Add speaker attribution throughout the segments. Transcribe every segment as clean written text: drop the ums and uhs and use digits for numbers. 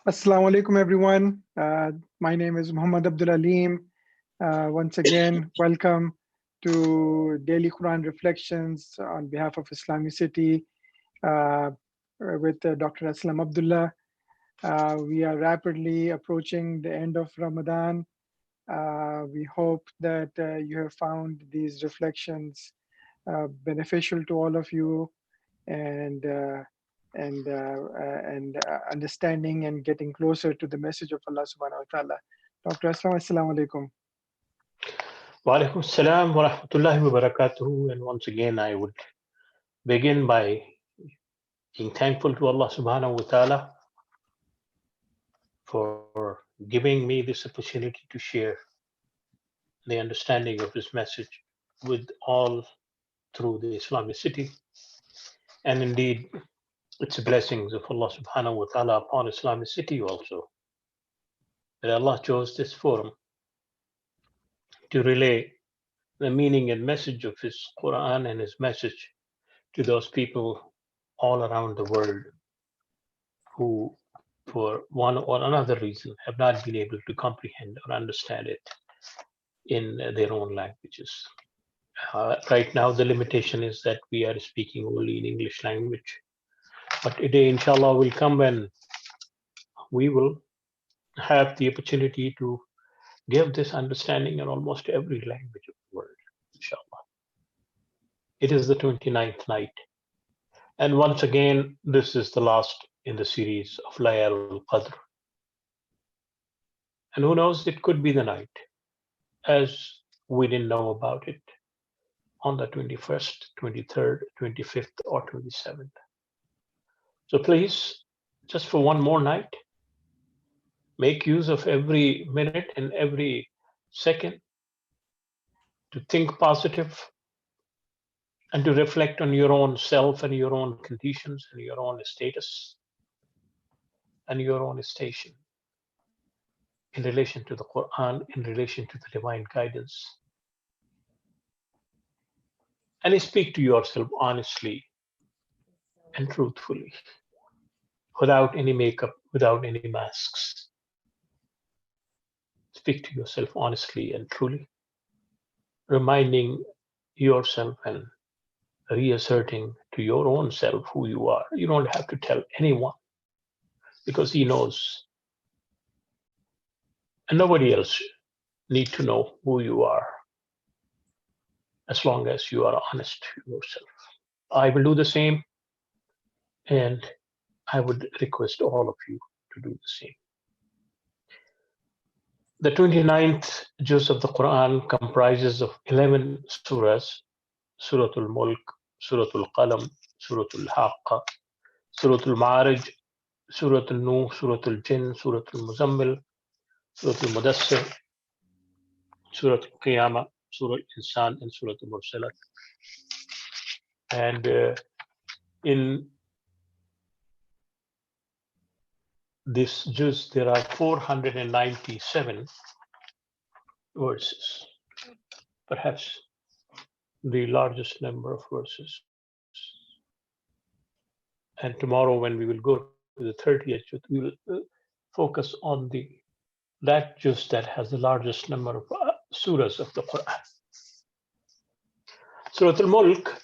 Speaker 1: Assalamu alaikum, everyone. My name is Muhammad Abdullah. Once again, welcome to Daily Quran Reflections on behalf of IslamiCity with Dr. Aslam Abdullah. We are rapidly approaching the end of Ramadan. We hope that you have found these reflections beneficial to all of you and understanding and getting closer to the message of Allah subhanahu wa ta'ala. Dr. Aslam, assalamu alaikum.
Speaker 2: Wa alaikum salam wa rahmatullahi wa barakatuhu. And once again, I would begin by being thankful to Allah subhanahu wa ta'ala for giving me this opportunity to share the understanding of His message with all through the IslamiCity. And indeed, it's the blessings of Allah subhanahu wa ta'ala upon IslamiCity also, that Allah chose this forum to relay the meaning and message of His Quran and His message to those people all around the world who, for one or another reason, have not been able to comprehend or understand it in their own languages. Right now, the limitation is that we are speaking only in English language. But a day, inshallah, will come when we will have the opportunity to give this understanding in almost every language of the world, inshallah. It is the 29th night. And once again, this is the last in the series of Layal al-Qadr. And who knows, it could be the night, as we didn't know about it on the 21st, 23rd, 25th, or 27th. So please, just for one more night, make use of every minute and every second to think positive and to reflect on your own self and your own conditions and your own status and your own station in relation to the Quran, in relation to the divine guidance. And speak to yourself honestly and truthfully, without any makeup, without any masks. Speak to yourself honestly and truly, reminding yourself and reasserting to your own self who you are. You don't have to tell anyone, because he knows. And nobody else need to know who you are, as long as you are honest to yourself. I will do the same, and I would request all of you to do the same. The 29th juz of the Quran comprises of 11 surahs: Surah Al-Mulk, Surah Al-Qalam, Surah Al-Haqqa, Surah Al-Ma'arij, Surah Al-Nuh, Surah Al-Jinn, Surah Al-Muzammil, Surah Al-Mudassir, Surah Al-Qiyamah, Surah Al-Insan, and Surah Al-Mursalat. And in this juz, there are 497 verses, perhaps the largest number of verses. And tomorrow, when we will go to the 30th juz, we will focus on that juz that has the largest number of surahs of the Quran. Surah Al-Mulk,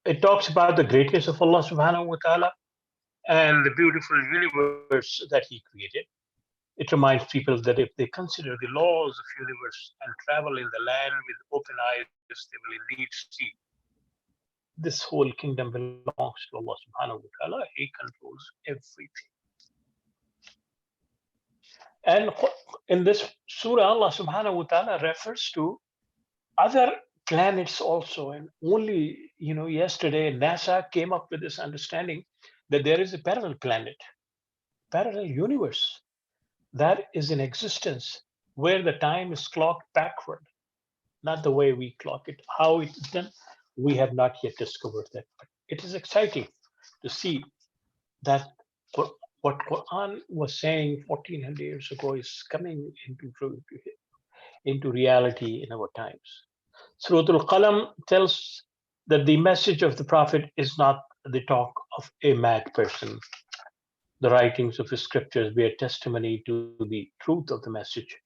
Speaker 2: it talks about the greatness of Allah subhanahu wa ta'ala and the beautiful universe that He created. It reminds people that if they consider the laws of universe and travel in the land with open eyes, they will indeed see this whole kingdom belongs to Allah subhanahu wa ta'ala. He controls everything. And in this surah, Allah subhanahu wa ta'ala refers to other planets also. And only, yesterday, NASA came up with this understanding that there is a parallel planet, parallel universe that is in existence, where the time is clocked backward, not the way we clock it. How it is done, we have not yet discovered that. But it is exciting to see that what Quran was saying 1400 years ago is coming into reality in our times. Surah Al-Qalam tells that the message of the Prophet is not the talk of a mad person, The writings of the scriptures bear testimony to the truth of the message.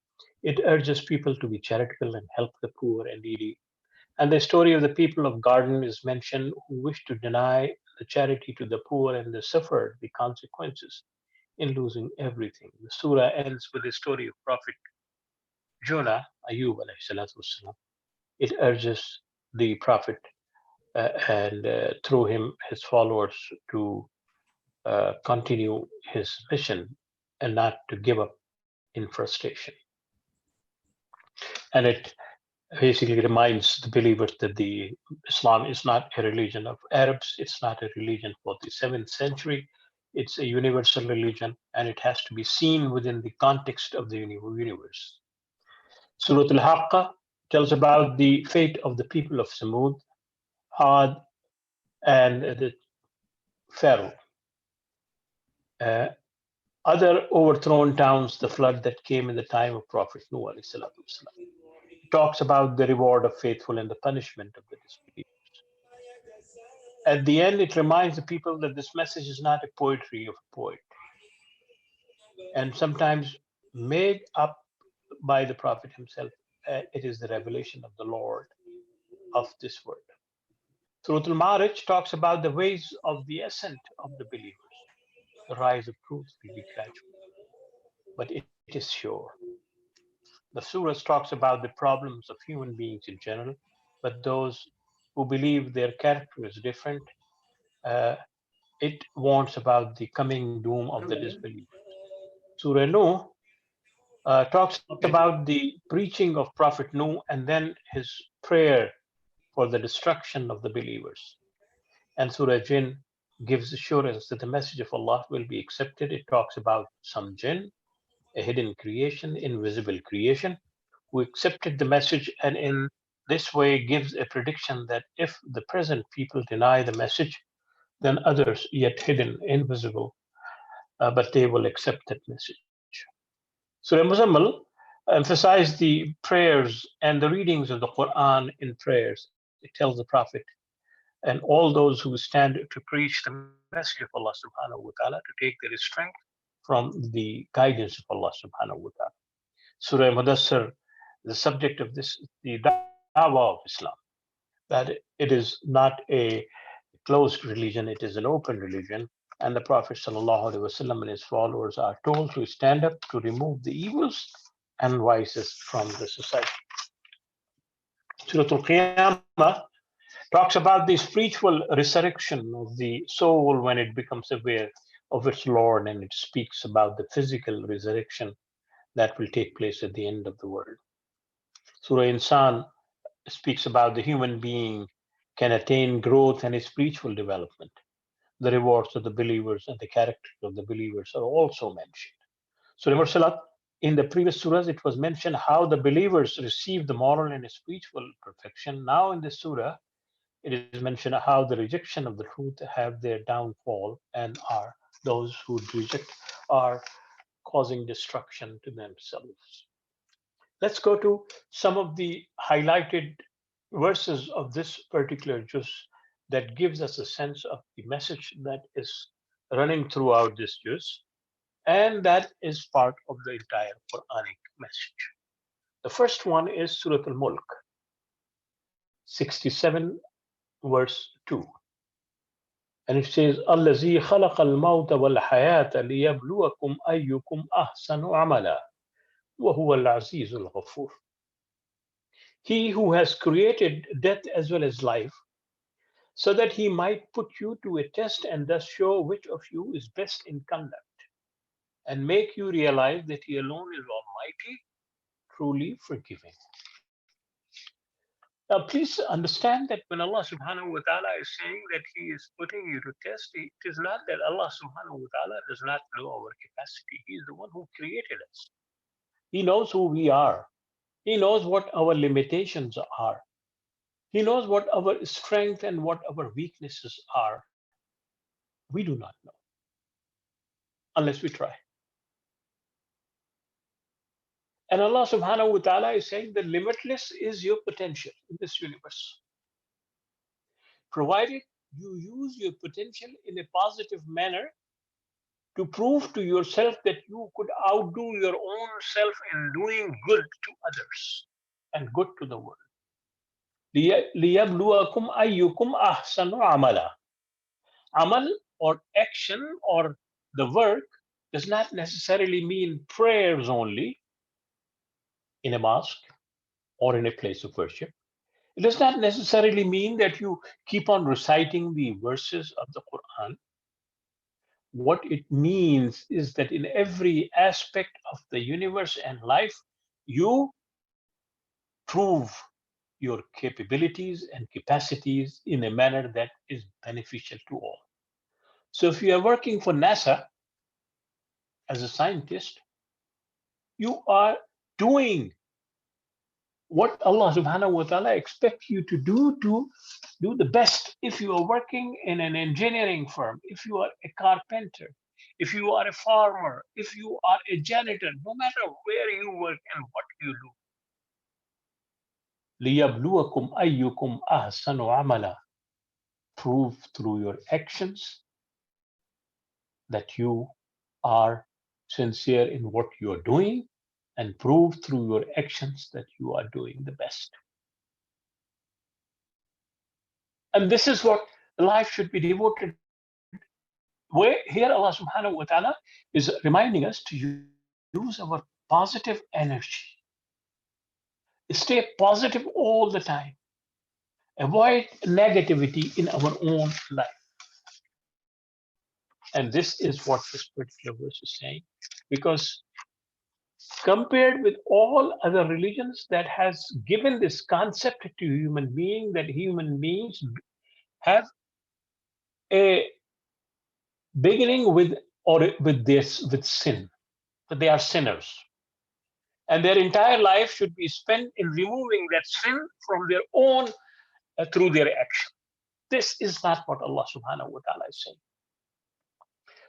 Speaker 2: It urges people to be charitable and help the poor and needy. And the story of the people of Garden is mentioned who wished to deny the charity to the poor and they suffered the consequences in losing everything. The surah ends with the story of Prophet Jonah, Ayub alayhi salatu wasalam. It urges the Prophet and through him his followers to continue his mission and not to give up in frustration. And it basically reminds the believers that the Islam is not a religion of Arabs, it's not a religion for the 7th century, it's a universal religion and it has to be seen within the context of the universe. Surah Al-Haqqa tells about the fate of the people of Samud, Had, and the Pharaoh. Uh, Other overthrown towns, the flood that came in the time of Prophet Noah. It talks about the reward of faithful and the punishment of the disbelievers. At the end, it reminds the people that this message is not a poetry of a poet, and sometimes made up by the Prophet himself. It is the revelation of the Lord of this word. Surah Al-Ma'arij talks about the ways of the ascent of the believers. The rise of truth will be gradual, but it is sure. The surah talks about the problems of human beings in general, but those who believe their character is different, uh, it warns about the coming doom of the disbelievers. Surah Nuh talks about the preaching of Prophet Nuh and then his prayer for the destruction of the believers. And Surah Jinn gives assurance that the message of Allah will be accepted. It talks about some jinn, a hidden creation, invisible creation, who accepted the message and in this way gives a prediction that if the present people deny the message, then others, yet hidden, invisible, but they will accept that message. Surah Muzammil emphasized the prayers and the readings of the Quran in prayers. It tells the Prophet and all those who stand to preach the message of Allah subhanahu wa ta'ala to take their strength from the guidance of Allah subhanahu wa ta'ala. Surah Mudassir, the subject of this, the dawah of Islam, that it is not a closed religion, it is an open religion. And the Prophet ﷺ and his followers are told to stand up to remove the evils and vices from the society. Surah Al-Qiyamah talks about the spiritual resurrection of the soul when it becomes aware of its Lord, and it speaks about the physical resurrection that will take place at the end of the world. Surah Insan speaks about the human being can attain growth and spiritual development. The rewards of the believers and the character of the believers are also mentioned. Surah Mursalat, in the previous surahs, it was mentioned how the believers receive the moral and spiritual perfection. Now in this surah, it is mentioned how the rejection of the truth have their downfall and are those who reject are causing destruction to themselves. Let's go to some of the highlighted verses of this particular juz that gives us a sense of the message that is running throughout this juz, and that is part of the entire Quranic message. The first one is Surah Al-Mulk, 67, verse 2. And it says, الَّذِي خَلَقَ الْمَوْتَ وَالْحَيَاةَ لِيَبْلُوَكُمْ أَيُّكُمْ أَحْسَنُ عَمَلًا وَهُوَ الْعَزِيزُ الْغَفُورُ. He who has created death as well as life, so that he might put you to a test and thus show which of you is best in conduct, and make you realize that he alone is almighty, truly forgiving. Now, please understand that when Allah subhanahu wa ta'ala is saying that he is putting you to test, it is not that Allah subhanahu wa ta'ala does not know our capacity. He is the one who created us. He knows who we are. He knows what our limitations are. He knows what our strength and what our weaknesses are. We do not know unless we try. And Allah subhanahu wa ta'ala is saying that limitless is your potential in this universe. Provided you use your potential in a positive manner, to prove to yourself that you could outdo your own self in doing good to others and good to the world. لِيَبْلُوَكُمْ أَيُّكُمْ أَحْسَنُ عَمَلًا. Amal or action or the work does not necessarily mean prayers only in a mosque or in a place of worship. It does not necessarily mean that you keep on reciting the verses of the Quran. What it means is that in every aspect of the universe and life, you prove your capabilities and capacities in a manner that is beneficial to all. So if you are working for NASA as a scientist, you are doing what Allah subhanahu wa ta'ala expects you to do the best. If you are working in an engineering firm, if you are a carpenter, if you are a farmer, if you are a janitor, no matter where you work and what you do. لِيَبْلُوَكُمْ أَيُّكُمْ أَحْسَنُ عَمَلًا. Prove through your actions that you are sincere in what you are doing, and prove through your actions that you are doing the best. And this is what life should be devoted. Where here Allah subhanahu wa ta'ala is reminding us to use our positive energy. Stay positive all the time. Avoid negativity in our own life. And this is what this particular verse is saying. Because compared with all other religions that has given this concept to human being, that human beings have a beginning with or with this with sin, that they are sinners, and their entire life should be spent in removing that sin from their own through their action. This is not what Allah subhanahu wa ta'ala is saying.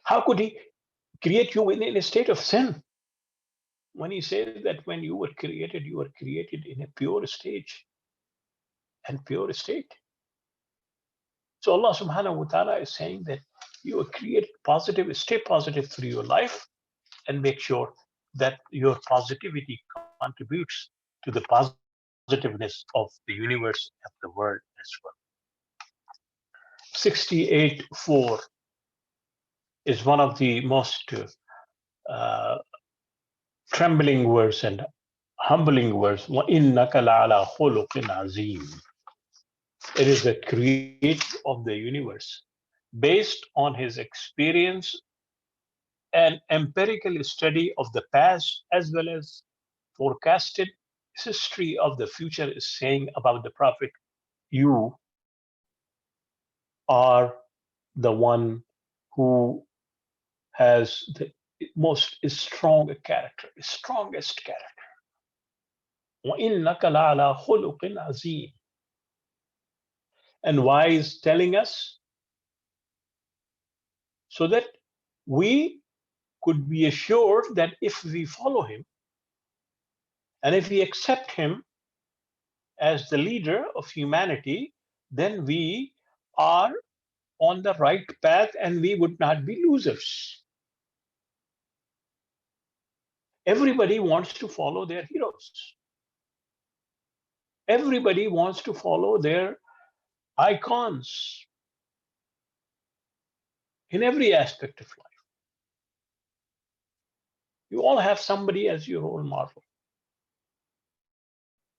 Speaker 2: How could He create you in a state of sin? When He says that when you were created in a pure stage and pure state. So Allah subhanahu wa ta'ala is saying that you are created positive, stay positive through your life, and make sure that your positivity contributes to the positiveness of the universe and the world as well. 68:4 is one of the most uh, trembling words and humbling words. وَإِنَّكَ لَعَلَى خُلُقٍ عَظِيمٍ. It is the creator of the universe, based on his experience and empirical study of the past as well as forecasted history of the future, is saying about the Prophet, you are the one who has the most strong character, strongest character. وَإِنَّكَ لَعَلَى خُلُقٍ عَظِيمٍ. And why is telling us? So that we could be assured that if we follow him and if we accept him as the leader of humanity, then we are on the right path and we would not be losers. Everybody wants to follow their heroes. Everybody wants to follow their icons in every aspect of life. You all have somebody as your role model.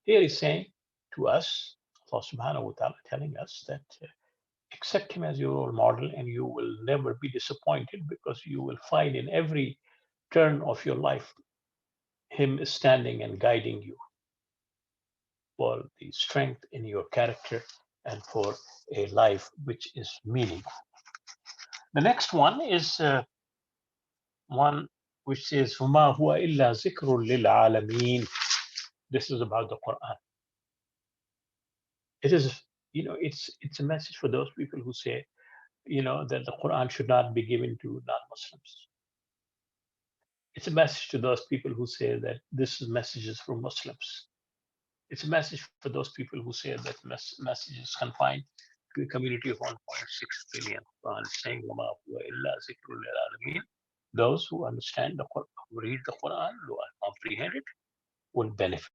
Speaker 2: Here he's saying to us, Allah subhanahu wa ta'ala telling us that accept him as your role model and you will never be disappointed, because you will find in every turn of your life him standing and guiding you for the strength in your character and for a life which is meaningful. The next one is one which says, وَمَا هُوَ إِلَّا ذِكْرٌ لِلْعَالَمِينَ. This is about the Quran. It is, it's a message for those people who say, that the Quran should not be given to non-Muslims. It's a message to those people who say that this message is for Muslims. It's a message for those people who say that message is confined to a community of 1.6 billion. Quran is saying, وَمَا هُوَ إِلَّا ذِكْرٌ لِلْعَالَمِينَ. those who understand the Quran, who read the Quran, who comprehend it, will benefit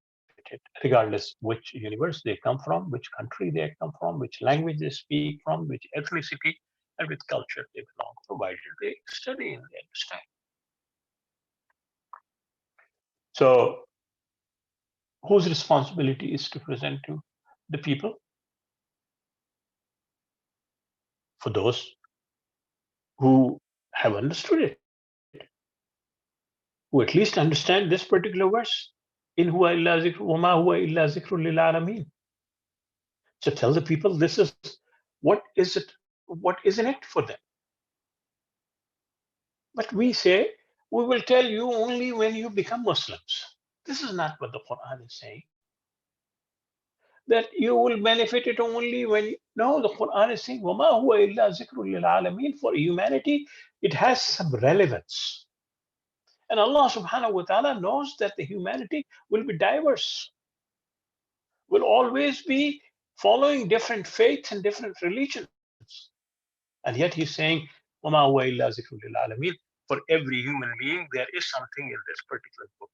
Speaker 2: it, regardless which universe they come from, which country they come from, which language they speak from, which ethnicity, and which culture they belong, provided they study and they understand. So, whose responsibility is to present to the people? For those who have understood it, who at least understand this particular verse. In huwa illa zikr, wa ma huwa illa zikrun lil alamin. So tell the people this is what is it, what is in it for them. But we say we will tell you only when you become Muslims. This is not what the Quran is saying. That you will benefit it only when no, the Quran is saying وَمَا هُوَ إِلَّا ذِكْرٌ لِلْعَالَمِينَ. For humanity, it has some relevance. And Allah subhanahu wa ta'ala knows that the humanity will be diverse, will always be following different faiths and different religions. And yet he's saying, وَمَا هُوَ إِلَّا ذِكْرٌ لِلْعَالَمِينَ. For every human being, there is something in this particular book.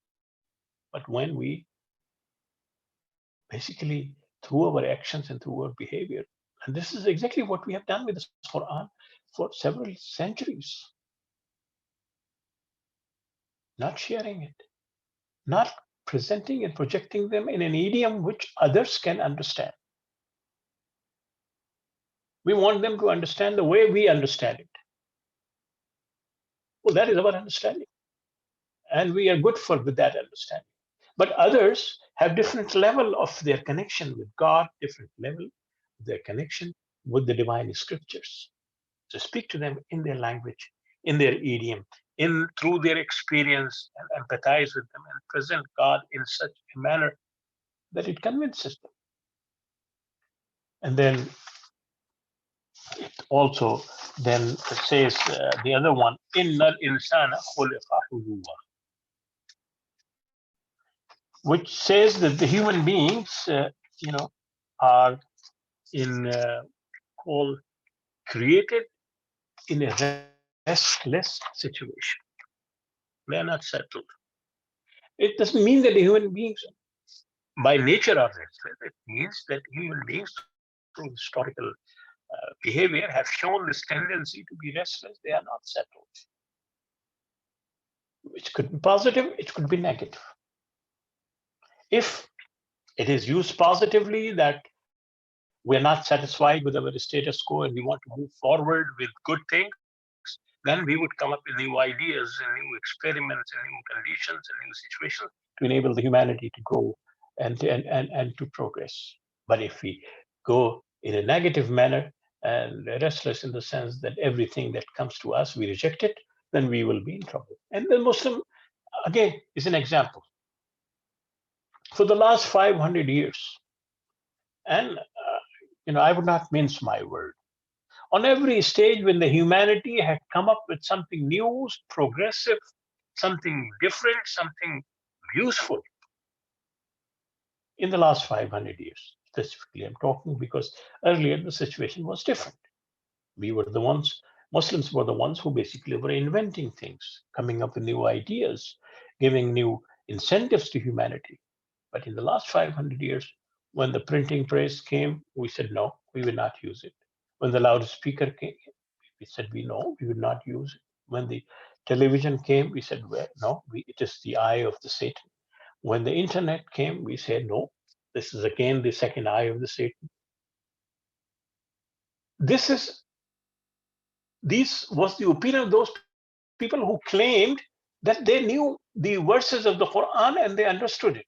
Speaker 2: But when we basically, through our actions and through our behavior, and this is exactly what we have done with this Quran for several centuries, not sharing it, not presenting and projecting them in an idiom which others can understand. We want them to understand the way we understand it. Well, that is our understanding. And we are good for with that understanding. But others have different level of their connection with God, different level of their connection with the divine scriptures. So speak to them in their language, in their idiom, in through their experience, and empathize with them and present God in such a manner that it convinces them. And then it also then says the other one, Innal insana khuliqa huluwa, which says that the human beings, are in called created in a restless situation. They are not settled. It doesn't mean that the human beings by nature are restless. It means that human beings, through historical behavior, have shown this tendency to be restless. They are not settled, which could be positive, it could be negative. If it is used positively, that we are not satisfied with our status quo and we want to move forward with good things, then we would come up with new ideas and new experiments and new conditions and new situations to enable the humanity to grow and to progress. But if we go in a negative manner and restless in the sense that everything that comes to us, we reject it, then we will be in trouble. And the Muslim, again, is an example. For the last 500 years, and I would not mince my word. On every stage, when the humanity had come up with something new, progressive, something different, something useful, in the last 500 years, specifically, I'm talking because earlier the situation was different. We were the ones, Muslims were the ones who basically were inventing things, coming up with new ideas, giving new incentives to humanity. But in the last 500 years, when the printing press came, we said, no, we will not use it. When the loudspeaker came, we said, we would not use it. When the television came, we said, well, no, it is the eye of the Satan. When the internet came, we said, no, this is again the second eye of the Satan. This was the opinion of those people who claimed that they knew the verses of the Quran and they understood it.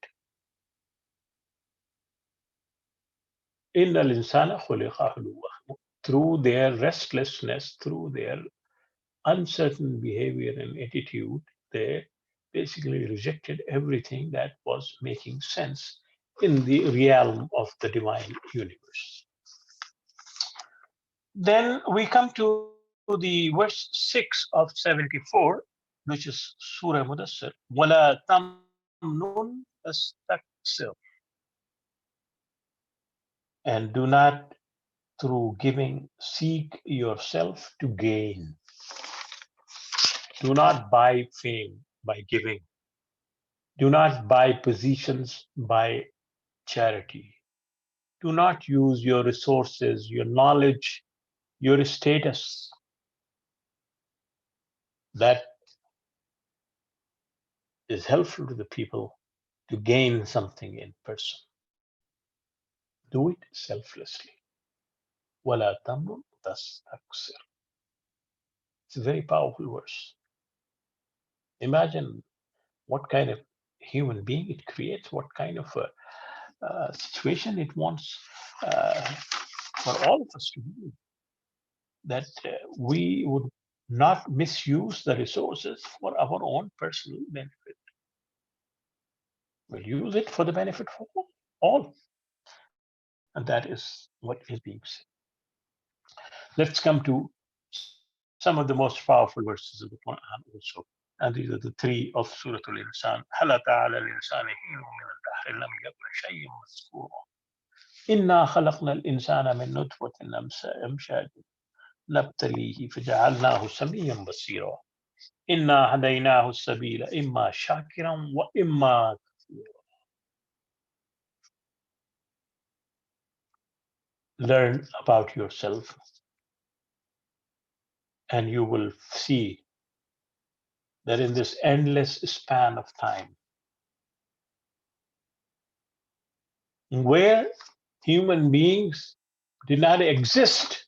Speaker 2: Inna al-insana khuliqa haluwa. Through their restlessness, through their uncertain behavior and attitude, they basically rejected everything that was making sense in the realm of the divine universe. Then we come to the verse 6 of 74, which is Surah Mudassir. وَلَا تَمْنُنْ تَسْتَكْثِرْ. And do not through giving seek yourself to gain. Do not buy fame by giving. Do not buy positions by charity. Do not use your resources, your knowledge, your status that is helpful to the people to gain something in person. Do it selflessly. وَلَا تَمْنُنْ تَسْتَكْثِرْ. It's a very powerful verse. Imagine what kind of human being it creates, what kind of a situation it wants for all of us to be, that we would not misuse the resources for our own personal benefit. We'll use it for the benefit for all. And that is what is being said. Let's come to some of the most powerful verses of the Quran also. And these are the three of Surah Al-Insan. هَلْ أَتَىٰ عَلَى الْإِنسَانِ حِينٌ مِّنَ الدَّهْرِ لَمْ يَكُنْ شَيْئًا مَّذْكُورًا إِنَّا خَلَقْنَا الْإِنسَانَ مِن نُّطْفَةٍ أَمْشَاجٍ نَبْتَلِيهِ فَجَعَلْنَاهُ سَمِيًّا بَصِيرًا إِنَّا هَدَيْنَاهُ السَّبِيلَ إِمَّا شَاكِرًا وَإِمَّا كَفُورًا. Learn about yourself, and you will see that in this endless span of time, where human beings did not exist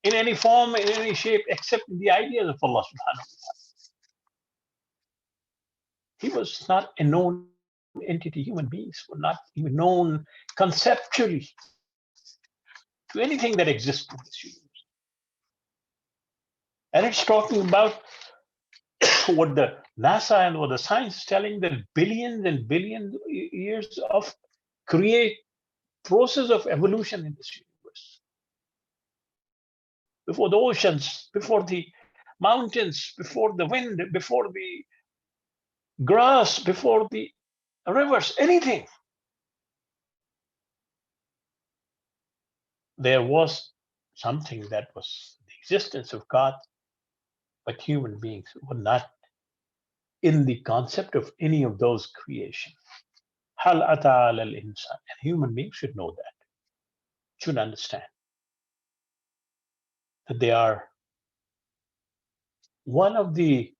Speaker 2: in any form, in any shape, except in the ideas of Allah subhanahu wa ta'ala. He was not a known entity. Human beings were not even known conceptually to anything that exists in this universe. And it's talking about what the NASA and what the science is telling, that billions and billions years of create process of evolution in this universe. Before the oceans, before the mountains, before the wind, before the grass, before the rivers, anything. There was something that was the existence of God, but human beings were not in the concept of any of those creations. Hal ata al insan, and human beings should know that, should understand that they are one of the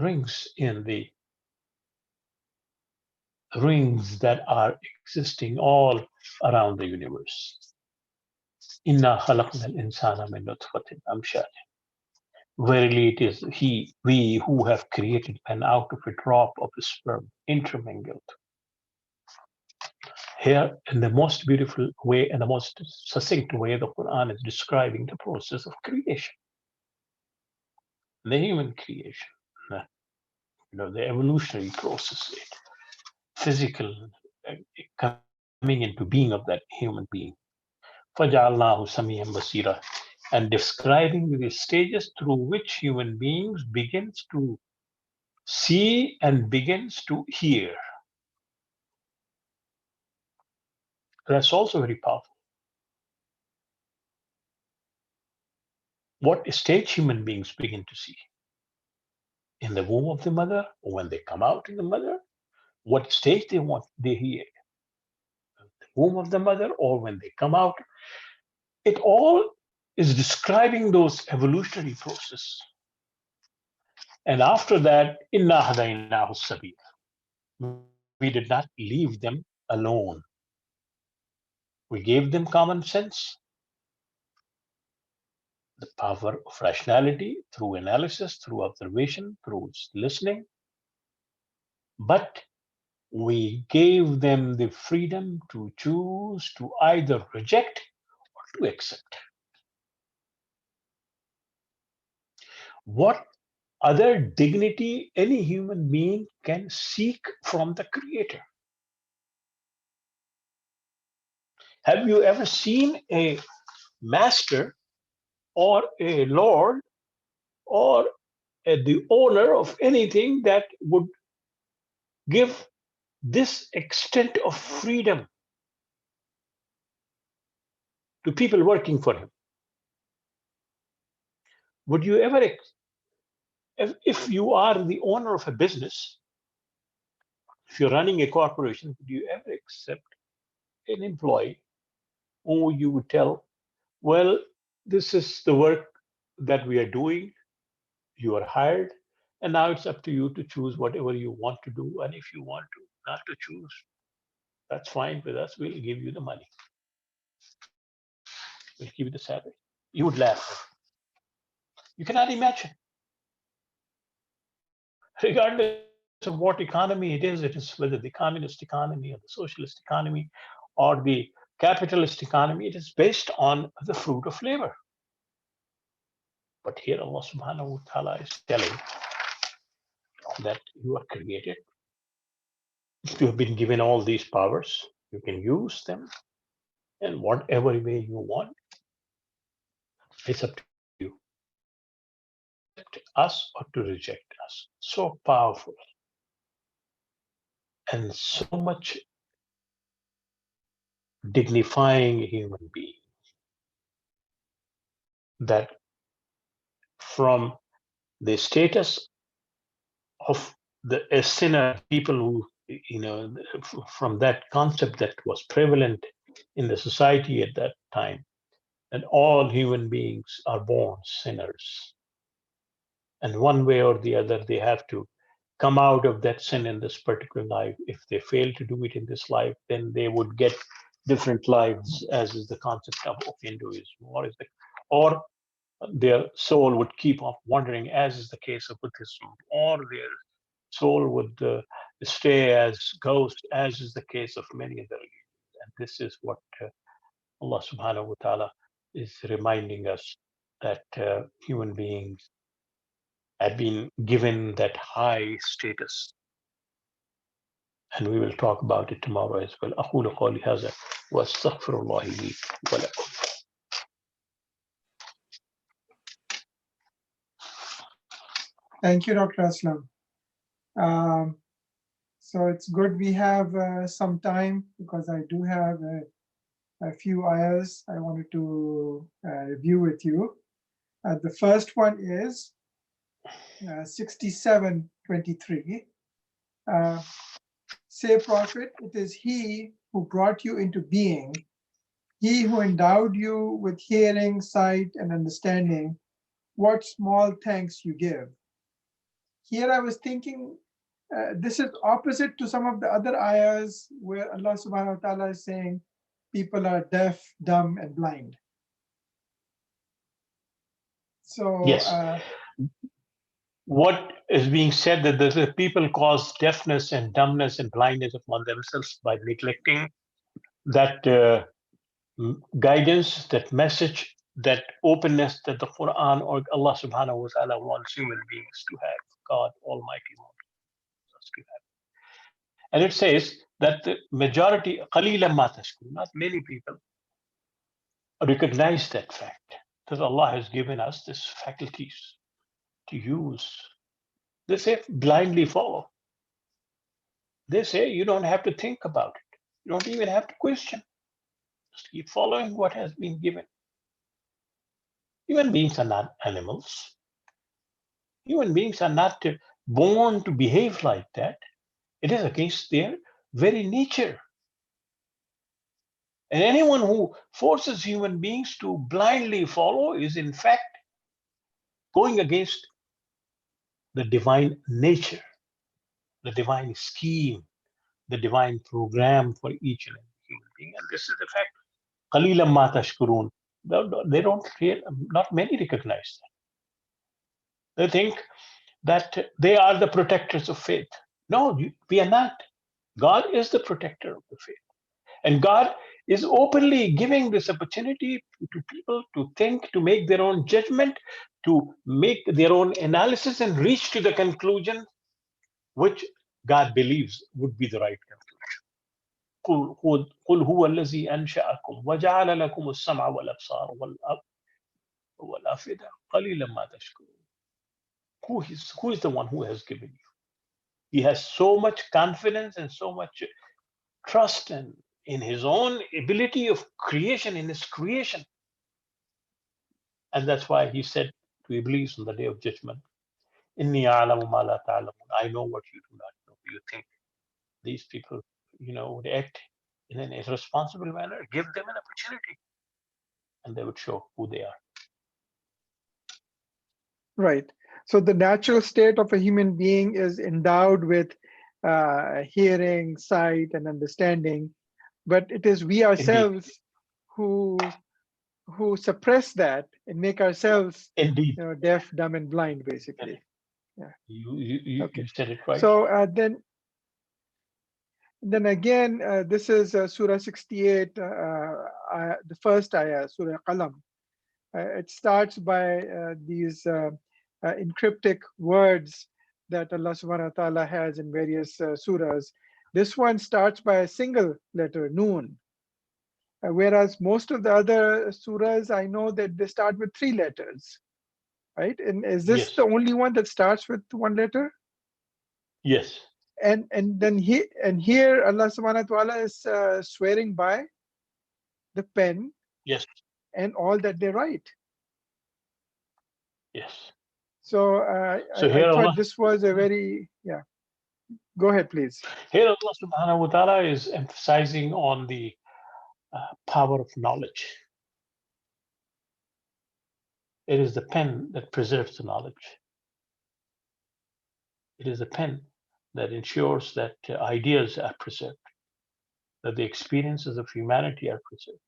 Speaker 2: rings in the rings that are existing all around the universe. Inna khalaqna al-insana min nutfatin amshaj. Verily it is we who have created man out of a drop of sperm intermingled. Here, in the most beautiful way and the most succinct way, the Quran is describing the process of creation, the human creation, the evolutionary process, physical coming into being of that human being. فَجَعَلْنَاهُ سَمِيعًا بَصِيرًا, and describing the stages through which human beings begins to see and begins to hear. That's also very powerful. What stage human beings begin to see? In the womb of the mother, or when they come out in the mother? What stage they hear? The womb of the mother, or when they come out? It all is describing those evolutionary processes. And after that, inna hadaynahu sabil. We did not leave them alone. We gave them common sense, the power of rationality through analysis, through observation, through listening. But we gave them the freedom to choose to either reject or to accept. What other dignity any human being can seek from the Creator? Have you ever seen a master or a lord or the owner of anything that would give this extent of freedom to people working for him? Would you ever, if you are the owner of a business, if you're running a corporation, would you ever accept an employee who you would tell, well, this is the work that we are doing, you are hired, and now it's up to you to choose whatever you want to do. And if you want to not to choose, that's fine with us. We'll give you the money. We'll give you the salary. You would laugh. You cannot imagine, regardless of what economy it is whether the communist economy or the socialist economy or the capitalist economy, it is based on the fruit of labor. But here Allah subhanahu wa ta'ala is telling that you are created, you have been given all these powers, you can use them in whatever way you want. It's up to you to accept us or to reject us. So powerful and so much dignifying a human being that from the status of a sinner, people who, from that concept that was prevalent in the society at that time, that all human beings are born sinners. And one way or the other, they have to come out of that sin in this particular life. If they fail to do it in this life, then they would get different lives, as is the concept of Hinduism, or their soul would keep on wandering, as is the case of Buddhism, or their soul would stay as ghost, as is the case of many other religions. And this is what Allah subhanahu wa ta'ala is reminding us, that human beings have been given that high status. And we will talk about it tomorrow as well. أقول قولي هذا وأستغفر الله لي ولكم.
Speaker 1: Thank you, Dr. Aslam. So it's good we have some time, because I do have a few ayahs I wanted to review with you. The first one is 67:23. Say, Prophet, it is He who brought you into being, He who endowed you with hearing, sight, and understanding. What small thanks you give. Here I was thinking, this is opposite to some of the other ayahs where Allah subhanahu wa ta'ala is saying people are deaf, dumb, and blind. So
Speaker 2: Yes. What is being said, that the people cause deafness and dumbness and blindness upon themselves by neglecting that guidance, that message, that openness that the Quran or Allah subhanahu wa ta'ala wants human beings to have. God Almighty wants us to have. And it says that the majority, قَلِيلًا مَا تَشْكُرُونَ, not many people recognize that fact, that Allah has given us these faculties to use. They say blindly follow. They say you don't have to think about it. You don't even have to question. Just keep following what has been given. Human beings are not animals. Human beings are not born to behave like that. It is against their very nature. And anyone who forces human beings to blindly follow is, in fact, going against the divine nature, the divine scheme, the divine program for each and every human being. And this is the fact. قَلِيلًا مَا تَشْكُرُونَ. They don't, not many recognize that. They think that they are the protectors of faith. No, we are not. God is the protector of the faith. And God is openly giving this opportunity to people to think, to make their own judgment, to make their own analysis and reach to the conclusion which God believes would be the right conclusion. قُلْ هُوَ الَّذِي أَنْشَأَكُمْ وَجَعَلَ لَكُمُ السَّمْعَ وَالْأَبْصَارَ وَالْأَفْئِدَةَ قَلِيلًا مَا تَشْكُرُونَ. Who is the one who has given you? He has so much confidence and so much trust in his own ability of creation, in his creation. And that's why he said to Iblis on the day of judgment. Inni a'lamu ma la ta'lamun. I know what you do not know. You think these people, would act in an irresponsible manner? Give them an opportunity, and they would show who they are.
Speaker 1: Right. So the natural state of a human being is endowed with hearing, sight, and understanding, but it is we
Speaker 2: Indeed,
Speaker 1: ourselves who suppress that and make ourselves,
Speaker 2: indeed.
Speaker 1: deaf, dumb, and blind,
Speaker 2: And
Speaker 1: basically. Yeah.
Speaker 2: you
Speaker 1: Okay.
Speaker 2: said it right.
Speaker 1: So then again, this is Surah 68, the first ayah, Surah Qalam. It starts by these encryptic words that Allah subhanahu wa ta'ala has in various surahs. This one starts by a single letter, Noon. Whereas most of the other surahs, I know that they start with 3 letters, right? And is this
Speaker 2: Yes,
Speaker 1: the only one that starts with 1 letter?
Speaker 2: yes,
Speaker 1: And then here Allah subhanahu wa ta'ala is swearing by the pen
Speaker 2: yes,
Speaker 1: and all that they write.
Speaker 2: yes.
Speaker 1: So
Speaker 2: So
Speaker 1: I
Speaker 2: here
Speaker 1: thought
Speaker 2: Allah,
Speaker 1: this was a very, yeah. Go ahead, please.
Speaker 2: here Allah subhanahu wa ta'ala is emphasizing on the power of knowledge. It is the pen that preserves the knowledge. It is the pen that ensures that ideas are preserved, that the experiences of humanity are preserved,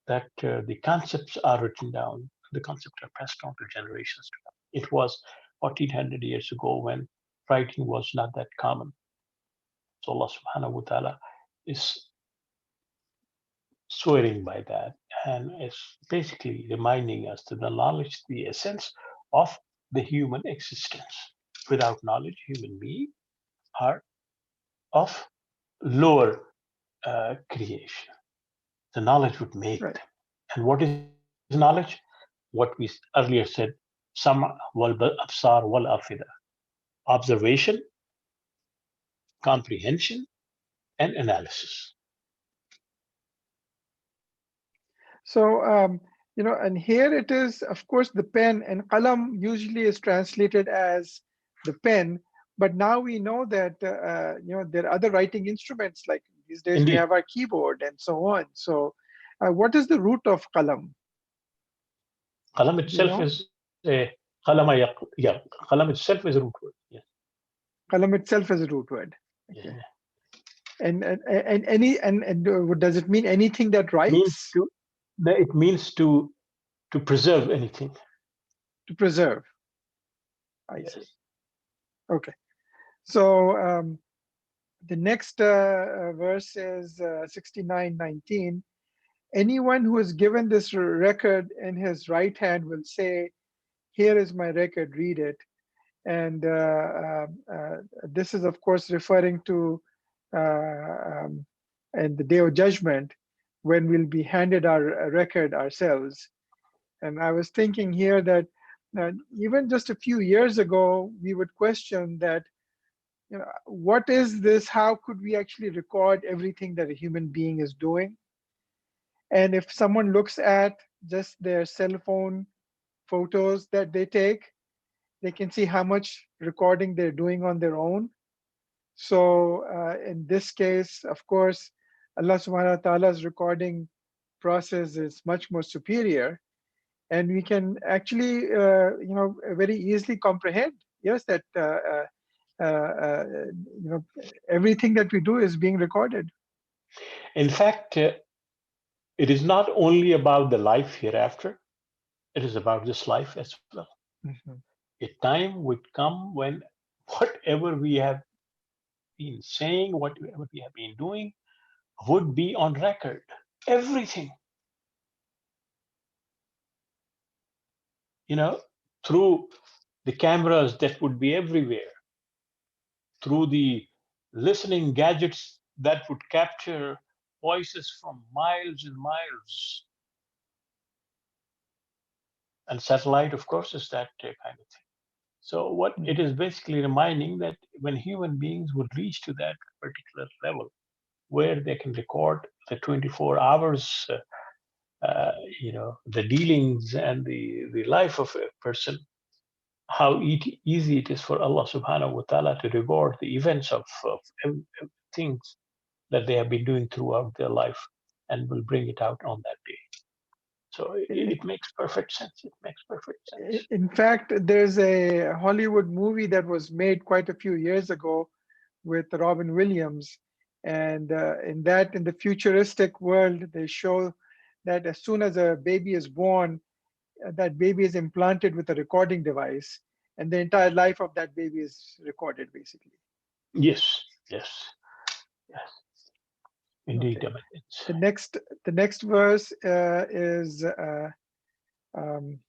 Speaker 2: that the concepts are written down, the concepts are passed on to generations to come. It was 1400 years ago when writing was not that common. So Allah subhanahu wa ta'ala is swearing by that, and it's basically reminding us that the knowledge, the essence of the human existence. Without knowledge, human beings are of lower creation. The knowledge would make
Speaker 1: Right.
Speaker 2: them. And what is knowledge? What we earlier said, sama wal absar wal afida. Observation, comprehension, and analysis.
Speaker 1: So and here it is, of course, the pen, and qalam usually is translated as the pen, but now we know that there are other writing instruments, like these days we
Speaker 2: Indeed,
Speaker 1: have our keyboard and so on. So what is the root of qalam?
Speaker 2: qalam
Speaker 1: Do you
Speaker 2: itself
Speaker 1: know?
Speaker 2: is a qalam itself is a root word. Yes.
Speaker 1: Qalam itself is a root word. Okay.
Speaker 2: Yeah.
Speaker 1: And does it mean anything that
Speaker 2: Means
Speaker 1: writes?
Speaker 2: to it means to preserve anything.
Speaker 1: To preserve. I see.
Speaker 2: Yes.
Speaker 1: Okay. So the next verse is 69:19. Anyone who is given this record in his right hand will say, "Here is my record, read it." And this is, of course, referring to and the day of judgment, when we'll be handed our record ourselves. And I was thinking here that even just a few years ago, we would question that, what is this? How could we actually record everything that a human being is doing? And if someone looks at just their cell phone photos that they take, they can see how much recording they're doing on their own. So in this case, of course, Allah subhanahu wa ta'ala's recording process is much more superior. And we can actually, very easily comprehend, yes, that everything that we do is being recorded.
Speaker 2: In fact, it is not only about the life hereafter, it is about this life as well.
Speaker 1: Mhm.
Speaker 2: A time would come when whatever we have been saying, whatever we have been doing, would be on record. Everything, you know, through the cameras that would be everywhere, through the listening gadgets that would capture voices from miles and miles. And satellite, of course, is that kind of thing. So what it
Speaker 1: Mhm.
Speaker 2: is basically reminding that when human beings would reach to that particular level where they can record the 24 hours uh, the dealings and the life of a person, how easy it is for Allah subhanahu wa ta'ala to reward the events of things that they have been doing throughout their life, and will bring it out on that day. So
Speaker 1: In,
Speaker 2: it makes perfect sense. It makes perfect sense.
Speaker 1: in fact, there's a Hollywood movie that was made quite a few years ago with Robin Williams. And in the futuristic world, they show that as soon as a baby is born, that baby is implanted with a recording device, and the entire life of that baby is recorded, basically.
Speaker 2: Yes, yes, yes, indeed.
Speaker 1: Okay.
Speaker 2: I mean, it's
Speaker 1: The next, the next verse is um,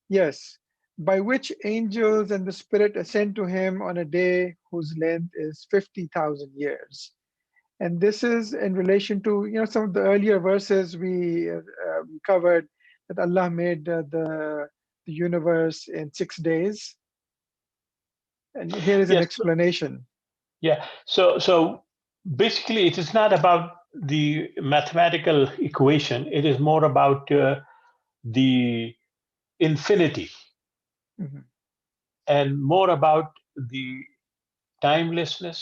Speaker 1: yes, by which angels and the Spirit ascend to him on a day whose length is 50,000 years. And this is in relation to some of the earlier verses we covered, that Allah made the universe in 6 days. And here is an
Speaker 2: yes,
Speaker 1: explanation.
Speaker 2: yeah. So basically, it is not about the mathematical equation. It is more about the infinity,
Speaker 1: Mhm.
Speaker 2: and more about the timelessness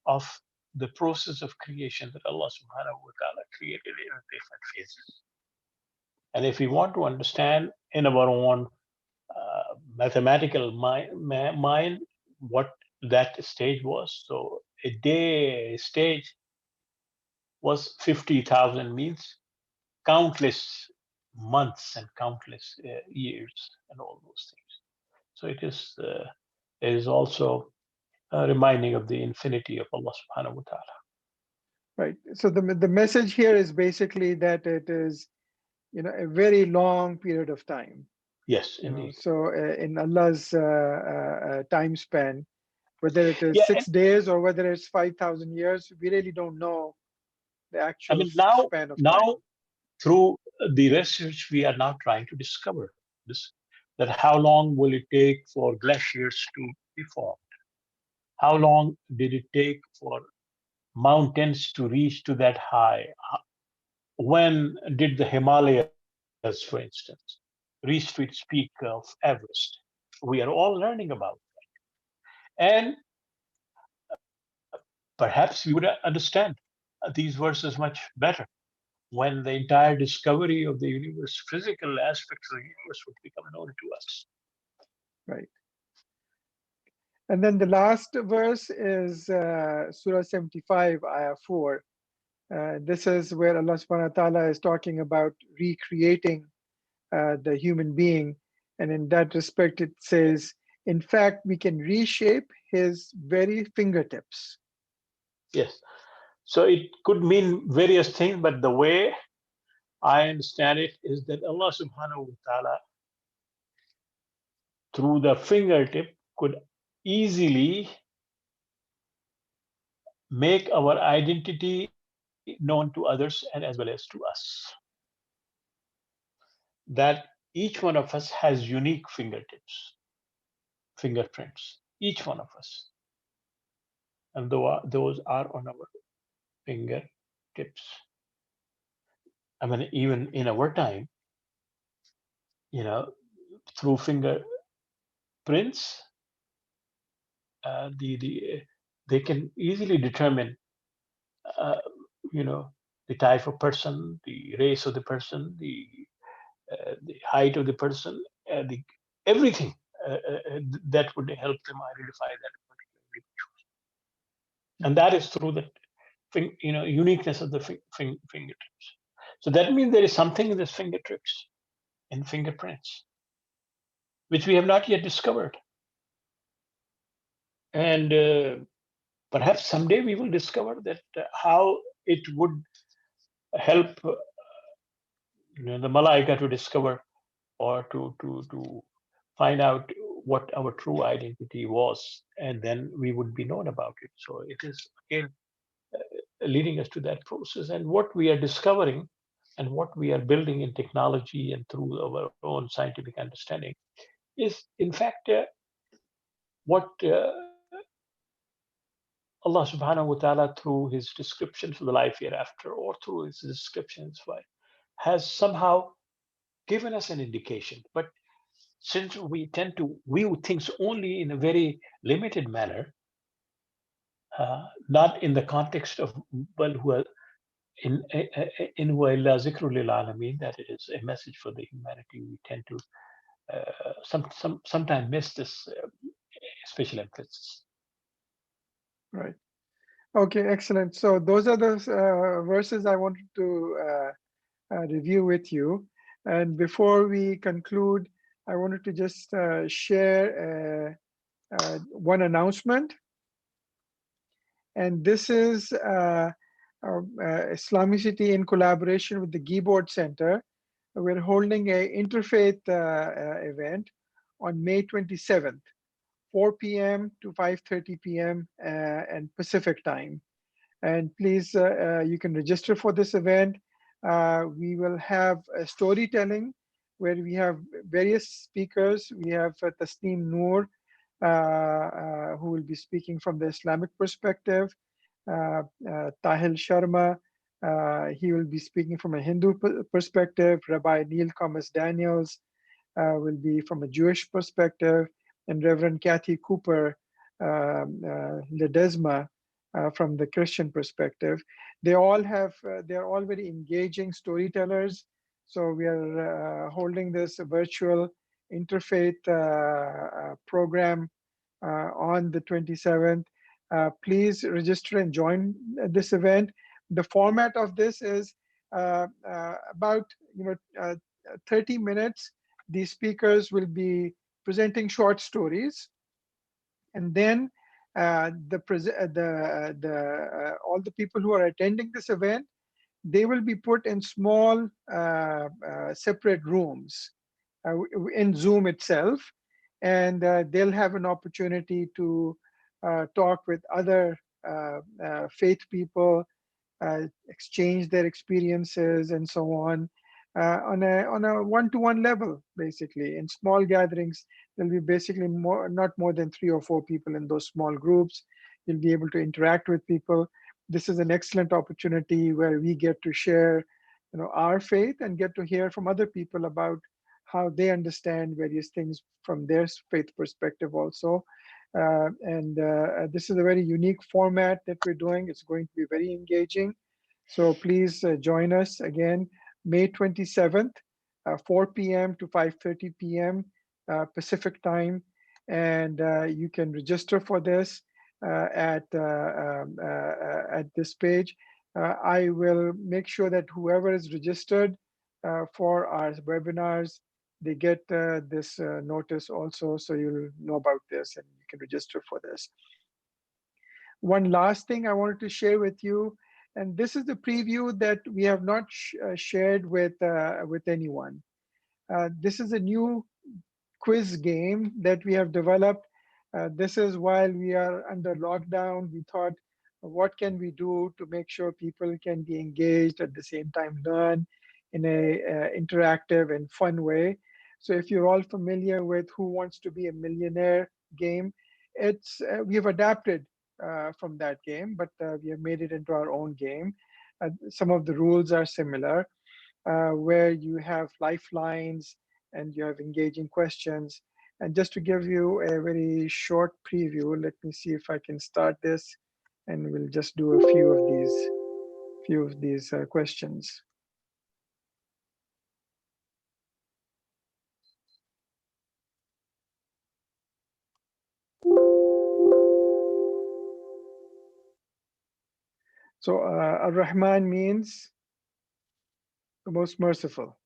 Speaker 2: of the process of creation that Allah subhanahu wa ta'ala created in different phases. And if we want to understand in our own mathematical mind what that stage was, so a day stage was 50,000, means countless months and countless years and all those things. So it is also reminding of the infinity of Allah subhanahu wa ta'ala.
Speaker 1: Right. So the message here is basically that it is a very long period of time.
Speaker 2: Yes, indeed.
Speaker 1: So in Allah's time span, whether it is
Speaker 2: Yeah,
Speaker 1: 6 days or whether it's 5,000 years, we really don't know the
Speaker 2: I
Speaker 1: actual
Speaker 2: mean, now,
Speaker 1: span of
Speaker 2: now
Speaker 1: time.
Speaker 2: through the research, we are now trying to discover this, that how long will it take for glaciers to be formed? How long did it take for mountains to reach to that high? When did the Himalayas, for instance, reach to its peak of Everest? We are all learning about it. And perhaps we would understand these verses much better when the entire discovery of the universe, physical aspects of the universe, would become known to us.
Speaker 1: Right. And then the last verse is Surah 75, Ayah 4. This is where Allah subhanahu wa ta'ala is talking about recreating the human being. And in that respect, it says, in fact, we can reshape his very fingertips.
Speaker 2: Yes. So it could mean various things, but the way I understand it is that Allah subhanahu wa ta'ala, through the fingertip, could easily make our identity known to others and as well as to us. That each one of us has unique fingertips, fingerprints, each one of us. And those are on our fingertips. I mean, even in our time, you know, through fingerprints, the they can easily determine, uh, you know, the type of person, the race of the person, the height of the person, the everything that would help them identify that particular individual. And that is through the uniqueness of the fingertips. So that means there is something in the fingertips, in fingerprints, which we have not yet discovered. And perhaps someday we will discover that how it would help the malaika to discover, or to find out what our true identity was, and then we would be known about it. So it is again leading us to that process, and what we are discovering and what we are building in technology and through our own scientific understanding is in fact what Allah subhanahu wa ta'ala, through his descriptions of the life hereafter, or through his descriptions, has somehow given us an indication. But since we tend to view things only in a very limited manner, not in the context of bal huwa in huwa illa zikrul lil alamin, that it is a message for the humanity, we tend to sometimes miss this special emphasis.
Speaker 1: Right. Okay, excellent. So those are the verses I wanted to review with you. And before we conclude, I wanted to just share one announcement. And this is IslamiCity in collaboration with the Keyboard Center. We're holding a interfaith event on May 27th, 4 p.m. to 5:30 p.m. And Pacific time. And please, you can register for this event. We will have a storytelling where we have various speakers. We have Tasneem Noor, who will be speaking from the Islamic perspective. Tahil Sharma, he will be speaking from a Hindu perspective. Rabbi Neil Thomas Daniels will be from a Jewish perspective. And Reverend Kathy Cooper Ledesma from the Christian perspective. They all have, they're all very engaging storytellers. So we are holding this virtual interfaith program on the 27th. Please register and join this event. The format of this is about 30 minutes. The speakers will be presenting short stories, and then all the people who are attending this event, they will be put in small separate rooms in Zoom itself, and they'll have an opportunity to talk with other faith people, exchange their experiences and so on a one-to-one level, basically. In small gatherings, there'll be basically not more than 3 or 4 people in those small groups. You'll be able to interact with people. This is an excellent opportunity where we get to share, our faith and get to hear from other people about how they understand various things from their faith perspective also. This is a very unique format that we're doing. It's going to be very engaging. So please join us again, May 27th, 4 p.m. to 5:30 p.m. Pacific time. And you can register for this at this page. I will make sure that whoever is registered for our webinars, they get this notice also, so you'll know about this and you can register for this. One last thing I wanted to share with you, and this is the preview that we have not shared with anyone. This is a new quiz game that we have developed. This is while we are under lockdown. We thought, what can we do to make sure people can be engaged at the same time learn in a interactive and fun way. So if you're all familiar with Who Wants to Be a Millionaire game, it's we have adapted from that game, but we have made it into our own game. Some of the rules are similar, where you have lifelines and you have engaging questions. And just to give you a very short preview, let me see if I can start this, and we'll just do a few of these questions. So Ar-Rahman means the most merciful.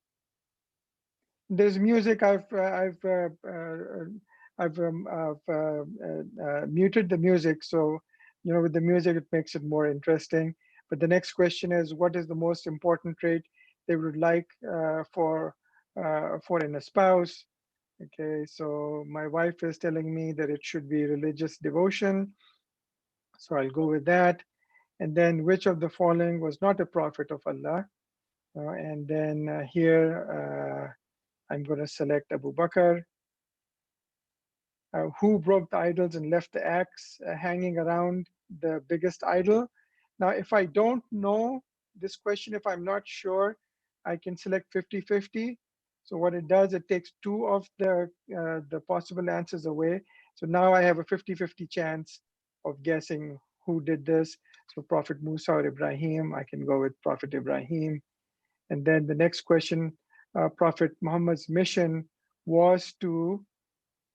Speaker 1: There's music. I've muted the music, so with the music it makes it more interesting. But the next question is, what is the most important trait they would like for in a spouse? Okay, so my wife is telling me that it should be religious devotion, so I'll go with that. And then, which of the following was not a prophet of Allah? And then here I'm going to select Abu Bakr. Who broke the idols and left the axe hanging around the biggest idol. Now, if I don't know this question, if I'm not sure, I can select 50-50. So what it does, it takes two of the possible answers away. So now I have a 50-50 chance of guessing who did this. So Prophet Musa or Ibrahim, I can go with Prophet Ibrahim. And then the next question, Prophet Muhammad's mission was to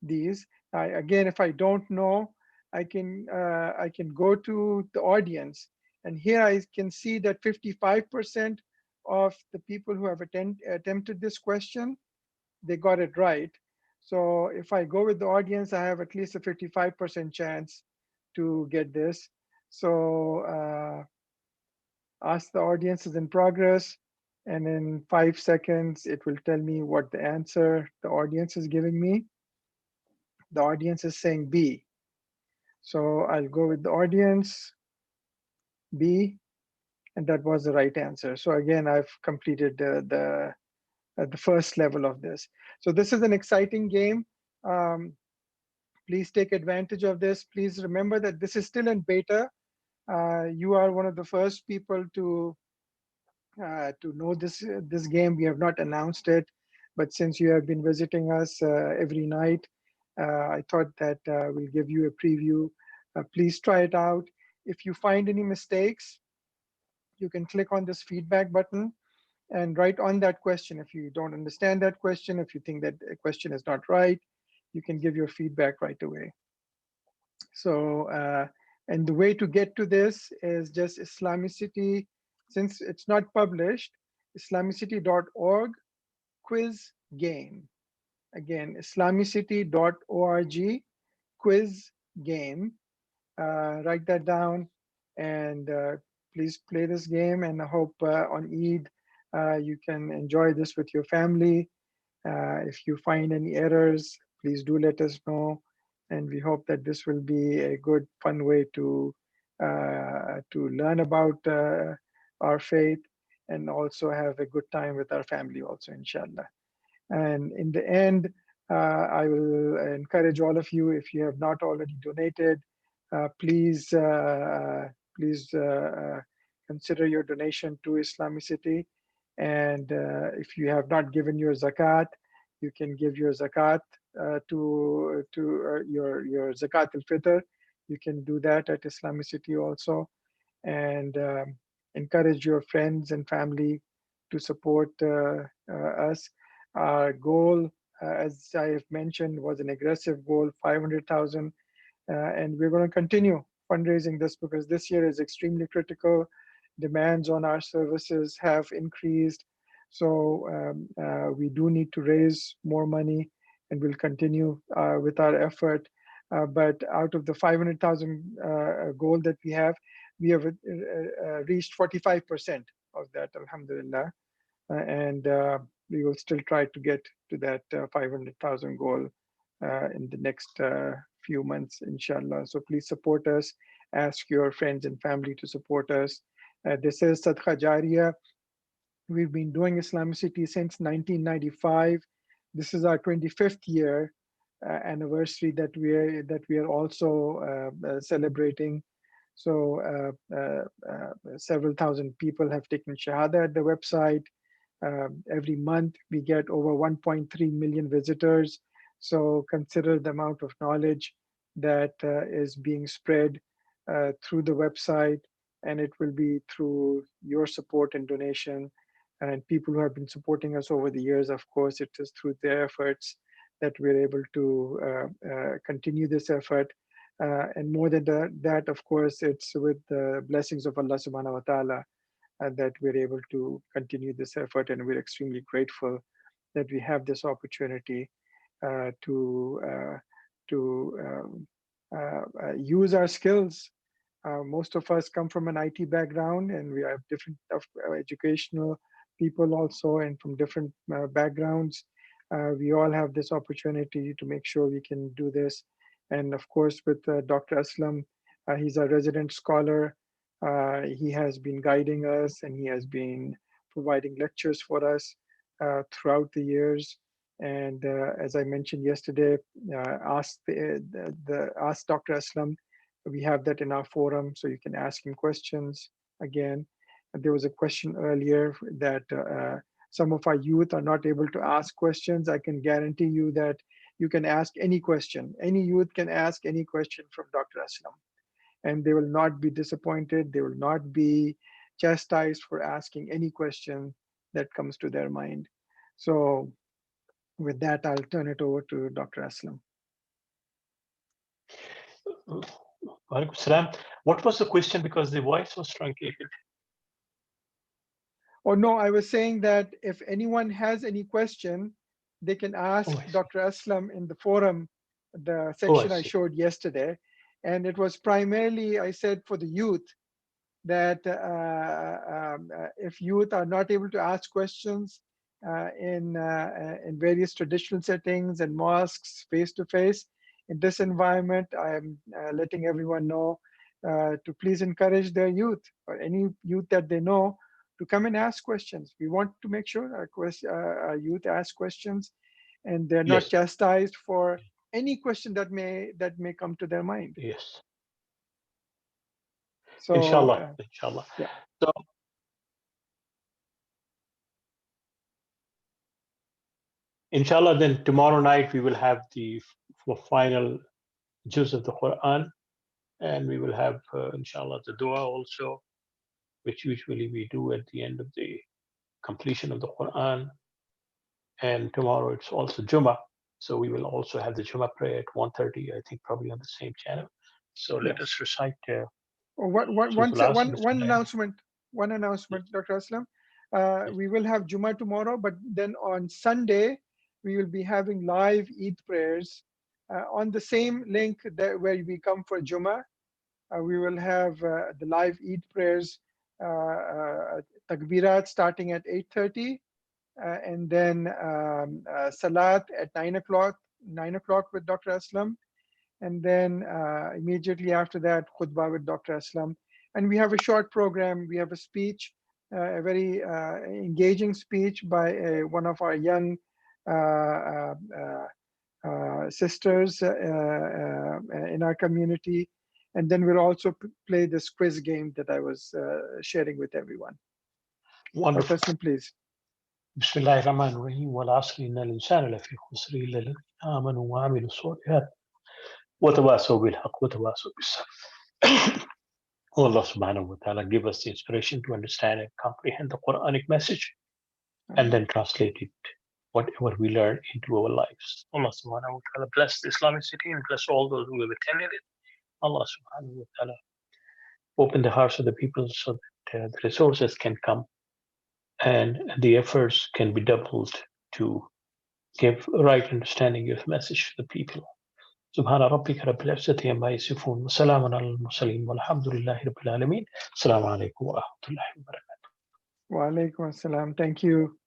Speaker 1: these. Again, if I don't know, I can go to the audience, and here I can see that 55% of the people who have attempted this question, they got it right. So if I go with the audience, I have at least a 55% chance to get this. So ask the audience is in progress, and in 5 seconds, it will tell me what the answer the audience is giving me. The audience is saying B. So I'll go with the audience, B, and that was the right answer. So again, I've completed the first level of this. So this is an exciting game. Please take advantage of this. Please remember that this is still in beta. You are one of the first people to know this game. We have not announced it, but since you have been visiting us every night, I thought that we'll give you a preview. Please try it out. If you find any mistakes, you can click on this feedback button and write on that question. If you don't understand that question, if you think that a question is not right, you can give your feedback right away. So, and the way to get to this is just IslamiCity, since it's not published, IslamiCity.org quiz game. Again, IslamiCity.org quiz game. Write that down, and please play this game, and I hope on Eid you can enjoy this with your family. If you find any errors, please do let us know, and we hope that this will be a good, fun way to learn about our faith and also have a good time with our family also, inshallah. And in the end, I will encourage all of you, if you have not already donated, please consider your donation to IslamiCity. And if you have not given your zakat, you can give your zakat to your zakat al-fitr. You can do that at IslamiCity also, and encourage your friends and family to support us. Our goal, as I have mentioned, was an aggressive goal, 500,000, and we're going to continue fundraising this because this year is extremely critical. Demands on our services have increased, so we do need to raise more money, and we'll continue with our effort. But out of the 500,000 goal that we have reached 45% of that, alhamdulillah. And we will still try to get to that 500,000 goal in the next few months, inshallah. So please support us. Ask your friends and family to support us. This is Sadqa Jariyah. We've been doing IslamiCity since 1995. This is our 25th year anniversary that we are also celebrating. So several thousand people have taken Shahada at the website. Every month we get over 1.3 million visitors. So consider the amount of knowledge that is being spread through the website, and it will be through your support and donation. And people who have been supporting us over the years, of course, it is through their efforts that we're able to continue this effort. And more than that, of course, it's with the blessings of Allah subhanahu wa ta'ala that we're able to continue this effort. And we're extremely grateful that we have this opportunity to use our skills. Most of us come from an IT background, and we have different educational people also, and from different backgrounds. We all have this opportunity to make sure we can do this. And of course, with Dr. Aslam, he's a resident scholar. He has been guiding us, and he has been providing lectures for us throughout the years. And as I mentioned yesterday, asked Dr. Aslam We have that in our forum, so you can ask him questions. Again, there was a question earlier that some of our youth are not able to ask questions. I can guarantee you that you can ask any question. Any youth can ask any question from Dr. Aslam, and they will not be disappointed. They will not be chastised for asking any question that comes to their mind. So with that, I'll turn it over to Dr. Aslam.
Speaker 2: Walaikum Salam. What was the question? Because the voice was truncated.
Speaker 1: Oh, no, I was saying that if anyone has any question, they can ask Dr. Aslam in the forum, the section I showed yesterday. And it was primarily, I said, for the youth, that if youth are not able to ask questions in various traditional settings and mosques face-to-face, in this environment, I am letting everyone know to please encourage their youth or any youth that they know to come and ask questions. We want to make sure our youth ask questions and they're not chastised for any question that may come to their mind.
Speaker 2: Yes.
Speaker 1: So,
Speaker 2: inshallah, inshallah.
Speaker 1: Yeah.
Speaker 2: So, inshallah, then tomorrow night we will have the final juz of the Quran, and we will have, inshallah, the dua also, which usually we do at the end of the completion of the Quran. And tomorrow it's also Jummah, so we will also have the Jummah prayer at 1:30, I think, probably on the same channel. So let us recite.
Speaker 1: One announcement, Dr. Aslam. We will have Jummah tomorrow, but then on Sunday, we will be having live Eid prayers on the same link that where we come for Jummah. We will have the live Eid prayers, takbirat starting at 8:30, and then Salat at 9 o'clock with Dr. Aslam. And then immediately after that, khutbah with Dr. Aslam. And we have a short program. We have a speech, a very engaging speech by one of our young sisters in our community. And then we'll also play this quiz game that I was sharing with everyone.
Speaker 2: Wonderful.
Speaker 1: Dr. Aslam, please.
Speaker 2: بسم الله الرحمن الرحيم والعصر إن الإنسان لفي خسر إلا الذين آمنوا وعملوا الصالحات وتواصوا بالحق وتواصوا بالصبر. Allah subhanahu wa ta'ala give us the inspiration to understand and comprehend the Quranic message and then translate it, whatever we learn, into our lives. Allah subhanahu wa ta'ala bless the IslamiCity and bless all those who have attended it. Allah subhanahu wa ta'ala open the hearts of the people so that the resources can come and the efforts can be doubled to give right understanding of message to the people. سبحان ربك رب العزة عما يصفون وسلام على المرسلين والحمد لله رب العالمين. السلام عليكم ورحمة الله وبركاته.
Speaker 1: Wa alaikum assalam. Thank you.